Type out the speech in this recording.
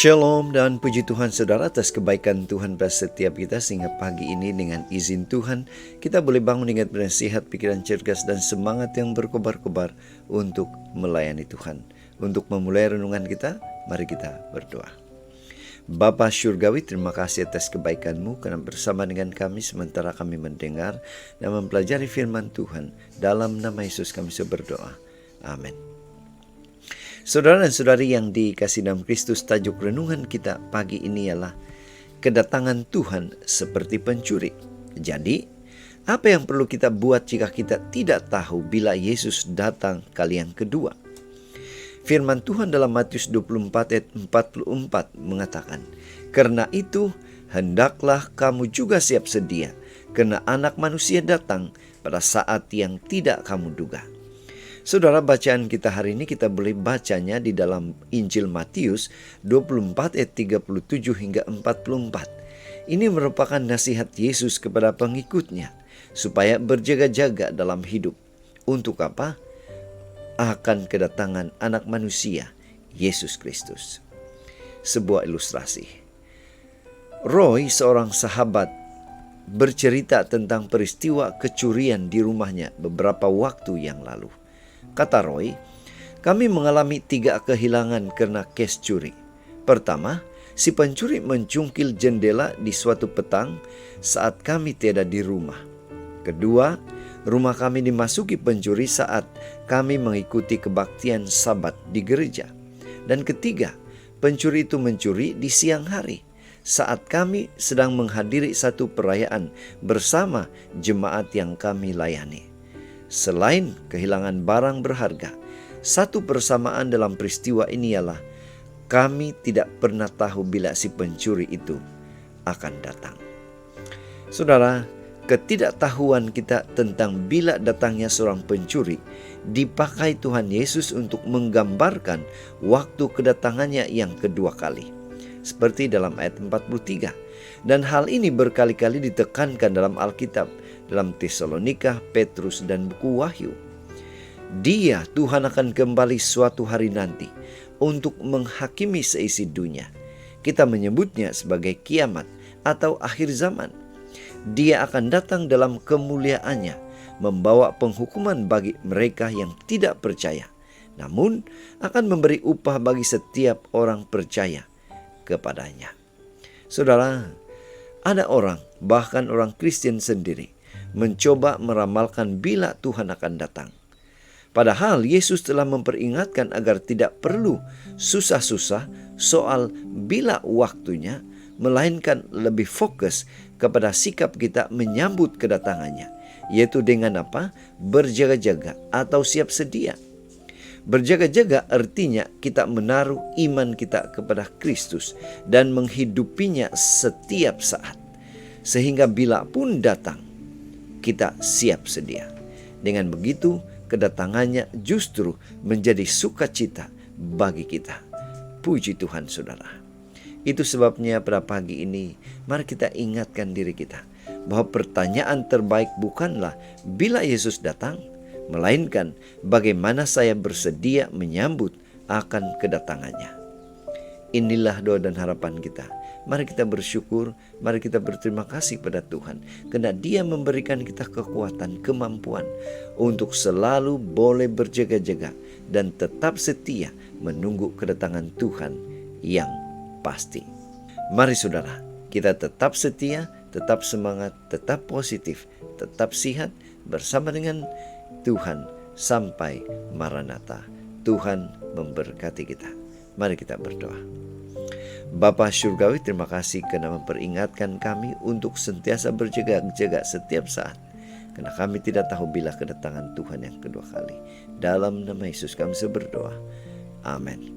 Shalom dan puji Tuhan saudara atas kebaikan Tuhan pada setiap kita sehingga pagi ini dengan izin Tuhan kita boleh bangun dengan badan sehat, pikiran cerdas dan semangat yang berkobar-kobar untuk melayani Tuhan. Untuk memulai renungan kita, mari kita berdoa. Bapa Syurgawi, terima kasih atas kebaikan-Mu karena bersama dengan kami sementara kami mendengar dan mempelajari firman Tuhan. Dalam nama Yesus kami berdoa. Amin. Saudara dan saudari yang dikasihi dalam Kristus, tajuk renungan kita pagi ini ialah kedatangan Tuhan seperti pencuri. Jadi, apa yang perlu kita buat jika kita tidak tahu bila Yesus datang kali yang kedua? Firman Tuhan dalam Matius 24 ayat 44 mengatakan, "Karena itu, hendaklah kamu juga siap sedia, karena Anak Manusia datang pada saat yang tidak kamu duga." Saudara, bacaan kita hari ini kita boleh bacanya di dalam Injil Matius 24 ayat 37 hingga 44. Ini merupakan nasihat Yesus kepada pengikutnya supaya berjaga-jaga dalam hidup. Untuk apa? Akan kedatangan Anak Manusia, Yesus Kristus. Sebuah ilustrasi. Roy, seorang sahabat, bercerita tentang peristiwa kecurian di rumahnya beberapa waktu yang lalu. Kata Roy, "Kami mengalami 3 kehilangan karena kes curi. Pertama, si pencuri mencungkil jendela di suatu petang saat kami tiada di rumah. Kedua, rumah kami dimasuki pencuri saat kami mengikuti kebaktian Sabat di gereja. Dan ketiga, pencuri itu mencuri di siang hari saat kami sedang menghadiri satu perayaan bersama jemaat yang kami layani. Selain kehilangan barang berharga, satu persamaan dalam peristiwa ini ialah kami tidak pernah tahu bila si pencuri itu akan datang." Saudara, ketidaktahuan kita tentang bila datangnya seorang pencuri dipakai Tuhan Yesus untuk menggambarkan waktu kedatangannya yang kedua kali. Seperti dalam ayat 43. Dan hal ini berkali-kali ditekankan dalam Alkitab, dalam Tesalonika, Petrus, dan buku Wahyu. Dia, Tuhan, akan kembali suatu hari nanti untuk menghakimi seisi dunia. Kita menyebutnya sebagai kiamat atau akhir zaman. Dia akan datang dalam kemuliaannya, membawa penghukuman bagi mereka yang tidak percaya, namun akan memberi upah bagi setiap orang percaya kepadanya. Saudara, ada orang, bahkan orang Kristen sendiri, mencoba meramalkan bila Tuhan akan datang. Padahal Yesus telah memperingatkan agar tidak perlu susah-susah soal bila waktunya, melainkan lebih fokus kepada sikap kita menyambut kedatangannya, yaitu dengan apa? Berjaga-jaga atau siap sedia. Berjaga-jaga artinya kita menaruh iman kita kepada Kristus dan menghidupinya setiap saat. Sehingga bila pun datang, kita siap sedia. Dengan begitu, kedatangannya justru menjadi sukacita bagi kita. Puji Tuhan saudara. Itu sebabnya pada pagi ini, mari kita ingatkan diri kita bahwa pertanyaan terbaik bukanlah bila Yesus datang, melainkan bagaimana saya bersedia menyambut akan kedatangannya. Inilah doa dan harapan kita. Mari kita bersyukur, mari kita berterima kasih pada Tuhan, karena Dia memberikan kita kekuatan, kemampuan untuk selalu boleh berjaga-jaga dan tetap setia menunggu kedatangan Tuhan yang pasti. Mari saudara, kita tetap setia, tetap semangat, tetap positif, tetap sehat bersama dengan Tuhan sampai Maranatha. Tuhan memberkati kita. Mari kita berdoa. Bapa Syurgawi, terima kasih karena memperingatkan kami untuk sentiasa berjaga-jaga setiap saat. Karena kami tidak tahu bila kedatangan Tuhan yang kedua kali. Dalam nama Yesus kami berdoa. Amin.